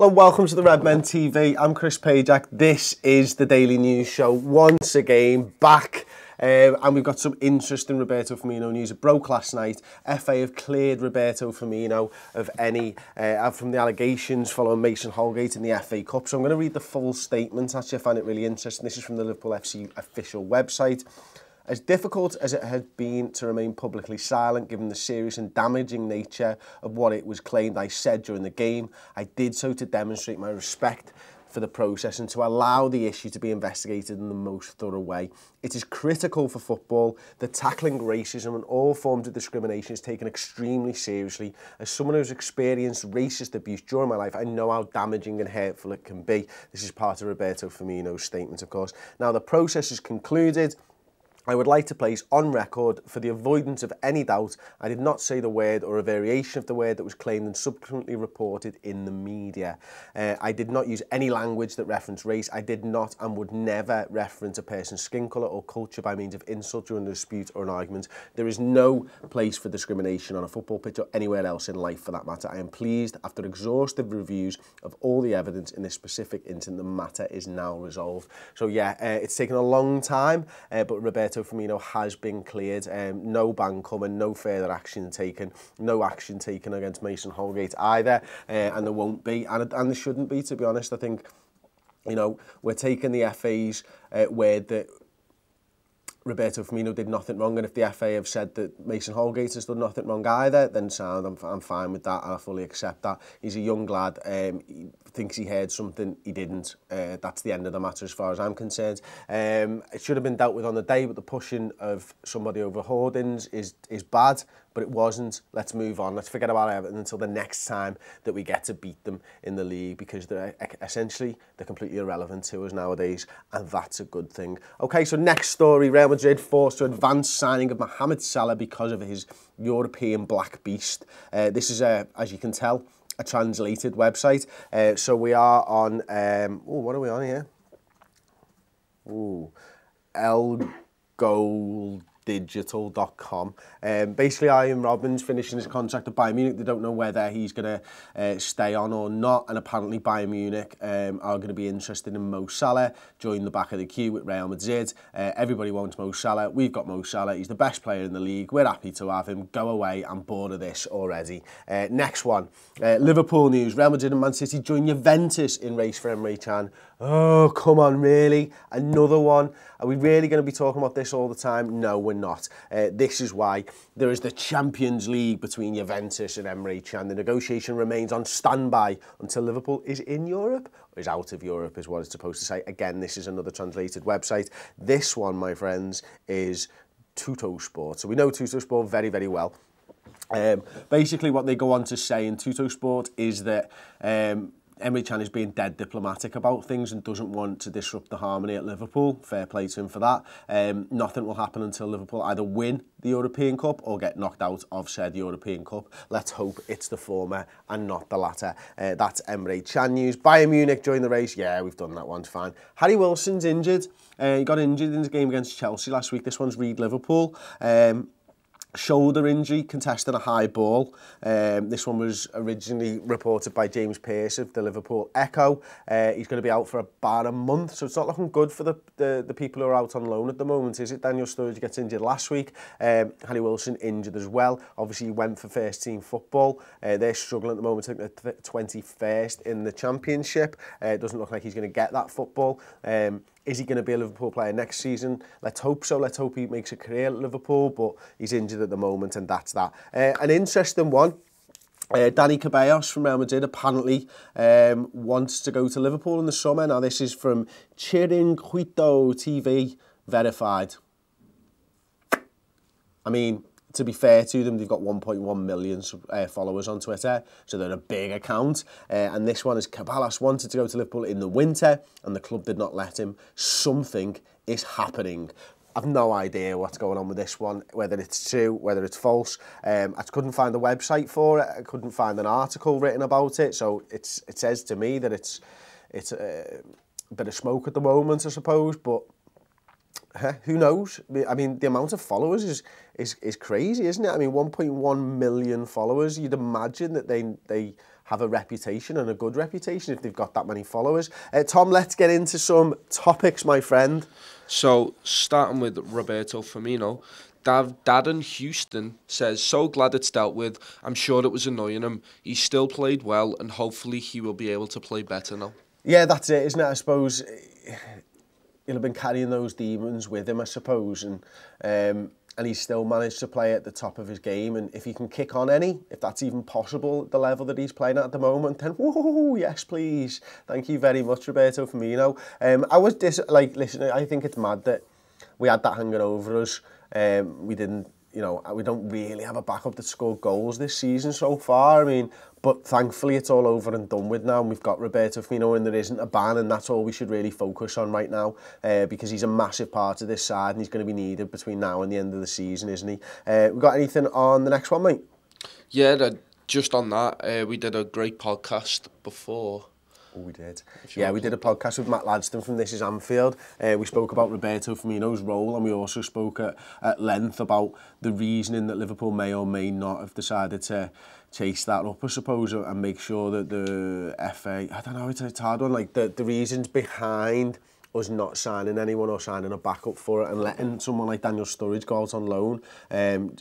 Hello and welcome to the Redmen TV. I'm Chris Pajak. This is the Daily News Show. Once again, back. And we've got some interesting Roberto Firmino news. It broke last night. FA have cleared Roberto Firmino of any from the allegations following Mason Holgate in the FA Cup. So I'm going to read the full statement. Actually, I find it really interesting. This is from the Liverpool FC official website. As difficult as it had been to remain publicly silent given the serious and damaging nature of what it was claimed I said during the game, I did so to demonstrate my respect for the process and to allow the issue to be investigated in the most thorough way. It is critical for football that tackling racism and all forms of discrimination is taken extremely seriously. As someone who's experienced racist abuse during my life, I know how damaging and hurtful it can be. This is part of Roberto Firmino's statement, of course. Now, the process is concluded. I would like to place on record, for the avoidance of any doubt, I did not say the word or a variation of the word that was claimed and subsequently reported in the media. I did not use any language that referenced race. I did not and would never reference a person's skin colour or culture by means of insult during a dispute or an argument. There is no place for discrimination on a football pitch or anywhere else in life for that matter. I am pleased, after exhaustive reviews of all the evidence in this specific incident, the matter is now resolved. So yeah, it's taken a long time, but Roberto Firmino has been cleared. No ban coming, no further action taken, no action taken against Mason Holgate either, and there won't be, and there shouldn't be, to be honest. I think, you know, we're taking the FA's word that Roberto Firmino did nothing wrong, and if the FA have said that Mason Holgate has done nothing wrong either, then sound, I'm fine with that, and I fully accept that. He's a young lad, he thinks he heard something, he didn't. That's the end of the matter as far as I'm concerned. It should have been dealt with on the day, but the pushing of somebody over hoardings is bad, but it wasn't. Let's move on. Let's forget about Everton until the next time that we get to beat them in the league, because they're completely irrelevant to us nowadays, and that's a good thing. Okay, so next story, Real Madrid forced to advance signing of Mohamed Salah because of his European Black Beast. This is, as you can tell, a translated website. So we are on, what are we on here? elgoaldigital.com. Basically, Ian Robben's finishing his contract at Bayern Munich. They don't know whether he's going to stay on or not, and apparently Bayern Munich are going to be interested in Mo Salah, join the back of the queue with Real Madrid. Everybody wants Mo Salah. We've got Mo Salah. He's the best player in the league. We're happy to have him. Go away. I'm bored of this already. Next one, Liverpool news. Real Madrid and Man City join Juventus in race for Emre Can. Oh, come on, really? Another one? Are we really going to be talking about this all the time? No, we're not. This is why there is the Champions League between Juventus and Emre Can. The negotiation remains on standby until Liverpool is in Europe, or is out of Europe, is what it's supposed to say. Again, this is another translated website. This one, my friends, is Tuttosport. So we know Tuttosport very, very well. Basically, what they go on to say in Tuttosport is that Emre Can is being dead diplomatic about things and doesn't want to disrupt the harmony at Liverpool. Fair play to him for that. Nothing will happen until Liverpool either win the European Cup or get knocked out of said European Cup. Let's hope it's the former and not the latter. That's Emre Can news. Bayern Munich joined the race. Yeah, we've done that one, fine. Harry Wilson's injured. He got injured in the game against Chelsea last week. This one's Reed Liverpool. Shoulder injury, contesting a high ball. This one was originally reported by James Pearce of the Liverpool Echo. He's going to be out for about a month, so it's not looking good for the people who are out on loan at the moment, is it? Daniel Sturridge gets injured last week. Harry Wilson injured as well. Obviously, he went for first team football. They're struggling at the moment. I think they're 21st in the Championship. It doesn't look like he's going to get that football. Is he going to be a Liverpool player next season? Let's hope so. Let's hope he makes a career at Liverpool, but he's injured at the moment, and that's that. An interesting one. Dani Ceballos from Real Madrid apparently wants to go to Liverpool in the summer. Now, this is from Chiringuito TV, verified. I mean, to be fair to them, they've got 1.1 million followers on Twitter, so they're a big account. And this one is Ceballos wanted to go to Liverpool in the winter, and the club did not let him. Something is happening. I've no idea what's going on with this one, whether it's true, whether it's false. I couldn't find a website for it. I couldn't find an article written about it. So it says to me that it's a bit of smoke at the moment, I suppose, but who knows? I mean, the amount of followers is crazy, isn't it? I mean, 1.1 million followers. You'd imagine that they have a reputation and a good reputation if they've got that many followers. Tom, let's get into some topics, my friend. So, starting with Roberto Firmino, Dad in Houston says, so glad it's dealt with. I'm sure it was annoying him. He still played well, and hopefully he will be able to play better now. Yeah, that's it, isn't it? I suppose he'll have been carrying those demons with him, I suppose, and he's still managed to play at the top of his game. And if he can kick on any, if that's even possible at the level that he's playing at the moment, then whoa, yes, please. Thank you very much, Roberto Firmino. I was listen, I think it's mad that we had that hanging over us. We didn't, we don't really have a backup that scored goals this season so far. I mean, but thankfully it's all over and done with now, and we've got Roberto Firmino and there isn't a ban, and that's all we should really focus on right now, because he's a massive part of this side and he's going to be needed between now and the end of the season, isn't he? We got anything on the next one, mate? Yeah, just on that, we did a great podcast before. Oh, we did. Yeah, we did a podcast with Matt Ladston from This Is Anfield. We spoke about Roberto Firmino's role, and we also spoke at length about the reasoning that Liverpool may or may not have decided to chase that up, I suppose, and make sure that the FA, I don't know, it's a hard one, like the reasons behind us not signing anyone or signing a backup for it and letting someone like Daniel Sturridge go out on loan.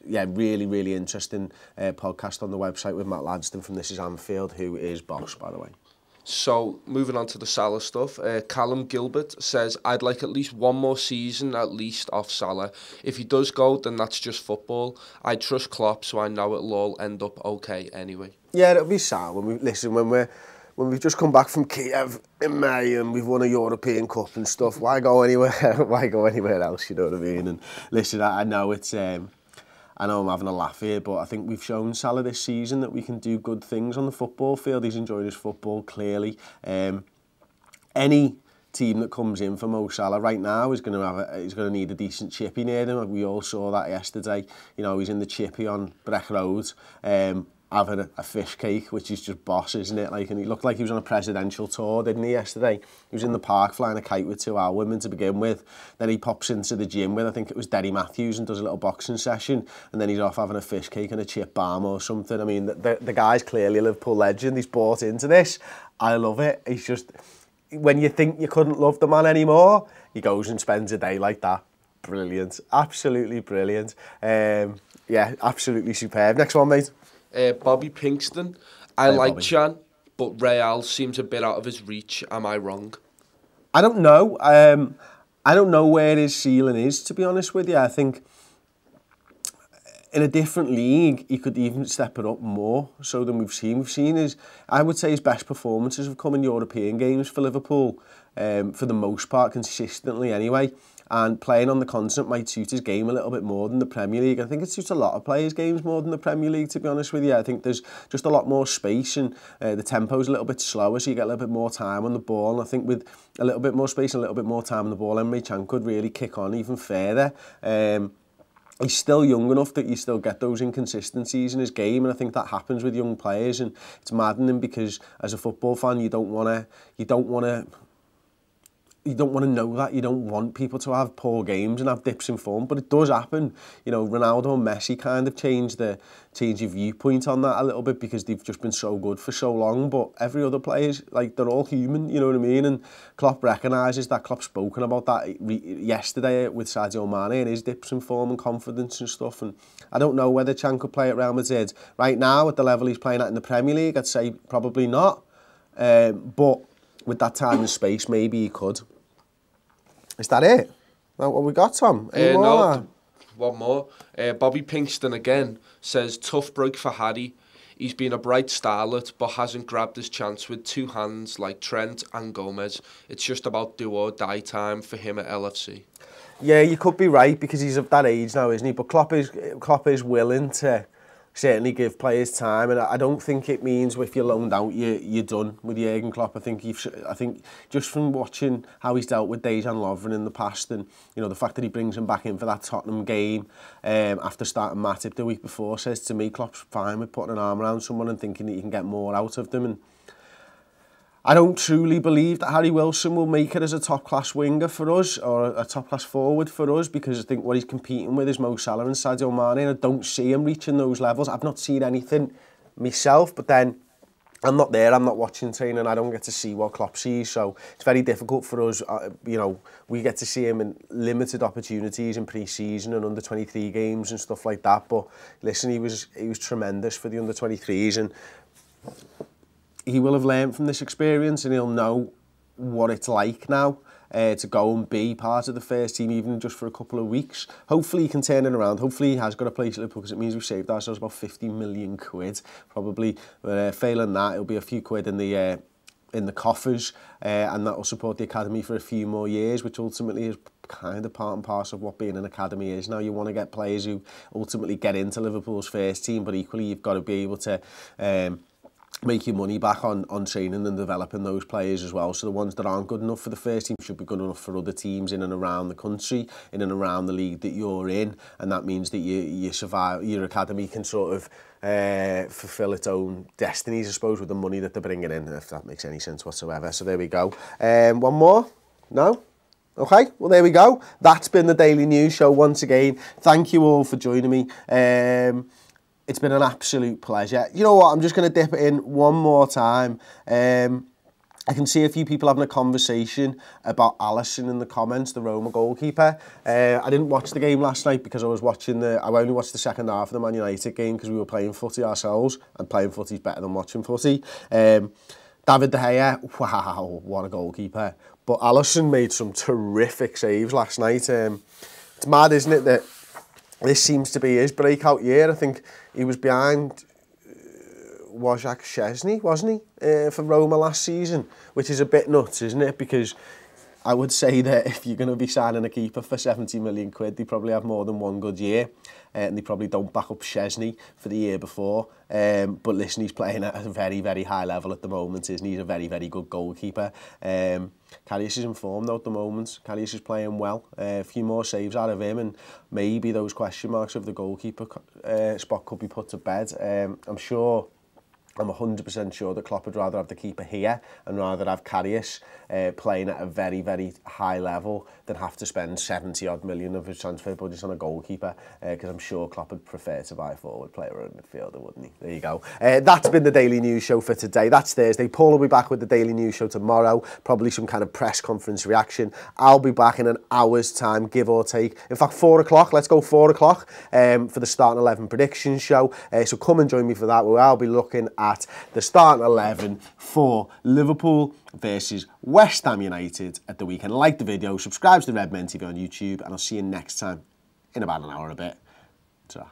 Yeah, really, really interesting podcast on the website with Matt Ladston from This Is Anfield, who is boss, by the way. So, moving on to the Salah stuff, Callum Gilbert says, I'd like at least one more season at least off Salah. If he does go, then that's just football. I trust Klopp, so I know it'll all end up okay anyway. Yeah, it'll be sad when we've just come back from Kiev in May and we've won a European Cup and stuff. Why go anywhere? Why go anywhere else? You know what I mean? And listen, I know it's. I know I'm having a laugh here, but I think we've shown Salah this season that we can do good things on the football field. He's enjoyed his football, clearly. Any team that comes in for Mo Salah right now is going to need a decent chippy near him. We all saw that yesterday. He's in the chippy on Breck Road, having a fish cake, which is just boss, isn't it? And he looked like he was on a presidential tour, didn't he, yesterday? He was in the park flying a kite with 2 our women to begin with. Then he pops into the gym with, I think it was Derry Matthews, and does a little boxing session. And then he's off having a fish cake and a chip balm or something. I mean, the guy's clearly a Liverpool legend. He's bought into this. I love it. He's just, when you think you couldn't love the man anymore, he goes and spends a day like that. Brilliant. Absolutely brilliant. Yeah, absolutely superb. Next one, mate. Bobby Pinkston. I like Can, but Real seems a bit out of his reach. Am I wrong? I don't know. I don't know where his ceiling is, to be honest with you. I think in a different league, he could even step it up more so than we've seen. I would say his best performances have come in European games for Liverpool, for the most part, consistently anyway. And playing on the continent might suit his game a little bit more than the Premier League. I think it suits a lot of players' games more than the Premier League, to be honest with you. I think there's just a lot more space, and the tempo's a little bit slower, so you get a little bit more time on the ball. And I think with a little bit more space and a little bit more time on the ball, Emre Can could really kick on even further. He's still young enough that you still get those inconsistencies in his game, and I think that happens with young players, and it's maddening because as a football fan, you don't want to know that. You don't want people to have poor games and have dips in form, but it does happen. Ronaldo and Messi kind of change your viewpoint on that a little bit because they've just been so good for so long, but every other player's, they're all human, you know what I mean? And Klopp recognises that. Klopp's spoken about that yesterday with Sadio Mane and his dips in form and confidence and stuff, and I don't know whether Can could play at Real Madrid. Right now, at the level he's playing at in the Premier League, I'd say probably not, but with that time and space, maybe he could. Is that it? Is that what we got, Tom? No, one more. Bobby Pinkston again says, tough break for Harry. He's been a bright starlet, but hasn't grabbed his chance with 2 hands like Trent and Gomez. It's just about do or die time for him at LFC. Yeah, you could be right because he's of that age now, isn't he? But Klopp is willing to certainly give players time, and I don't think it means if you're loaned out you're done with Jurgen Klopp. I think just from watching how he's dealt with Dejan Lovren in the past, and the fact that he brings him back in for that Tottenham game after starting Matip the week before, says to me Klopp's fine with putting an arm around someone and thinking that you can get more out of them. And I don't truly believe that Harry Wilson will make it as a top-class winger for us or a top-class forward for us, because I think what he's competing with is Mo Salah and Sadio Mane, and I don't see him reaching those levels. I've not seen anything myself, but then I'm not there, I'm not watching training, I don't get to see what Klopp sees, so it's very difficult for us. You know, we get to see him in limited opportunities in pre-season and under-23 games and stuff like that, but listen, he was tremendous for the under-23s, and he will have learned from this experience, and he'll know what it's like now to go and be part of the first team, even just for a couple of weeks. Hopefully he can turn it around. Hopefully he has got a place at Liverpool, because it means we've saved ourselves about 50 million quid, probably. Failing that, it'll be a few quid in the coffers, and that will support the academy for a few more years, which ultimately is kind of part and parcel of what being an academy is now. You want to get players who ultimately get into Liverpool's first team, but equally you've got to be able to make your money back on training and developing those players as well. So the ones that aren't good enough for the first team should be good enough for other teams in and around the country, in and around the league that you're in, and that means that you survive, your academy can sort of fulfill its own destinies, I suppose, with the money that they're bringing in, if that makes any sense whatsoever. So there we go. One more? No? Okay, well there we go. That's been the Daily News Show once again. Thank you all for joining me. It's been an absolute pleasure. You know what, I'm just going to dip it in one more time. I can see a few people having a conversation about Alisson in the comments, the Roma goalkeeper. I didn't watch the game last night because I only watched the second half of the Man United game because we were playing footy ourselves, and playing footy is better than watching footy. David De Gea, wow, what a goalkeeper. But Alisson made some terrific saves last night. It's mad, isn't it, that this seems to be his breakout year. I think he was behind Wojciech Szczesny, wasn't he, for Roma last season, which is a bit nuts, isn't it? Because I would say that if you're going to be signing a keeper for 70 million quid, they probably have more than one good year, and they probably don't back up Szczesny for the year before. But listen, he's playing at a very, very high level at the moment, isn't he? He's a very, very good goalkeeper. Karius is in form though at the moment. Karius is playing well. A few more saves out of him, and maybe those question marks of the goalkeeper spot could be put to bed. I'm 100% sure that Klopp would rather have the keeper here and rather have Karius playing at a very, very high level than have to spend 70 odd million of his transfer budget on a goalkeeper, because I'm sure Klopp would prefer to buy a forward player or a midfielder, wouldn't he? There you go. That's been the Daily News Show for today. That's Thursday. Paul will be back with the Daily News Show tomorrow, probably some kind of press conference reaction. I'll be back in an hour's time, give or take. In fact, 4 o'clock. Let's go 4 o'clock for the Starting 11 predictions show. So come and join me for that, where I'll be looking at the Starting 11 for Liverpool versus West Ham United at the weekend. Like the video, subscribe to the Redmen TV on YouTube, and I'll see you next time in about an hour and a bit. Ta-ra.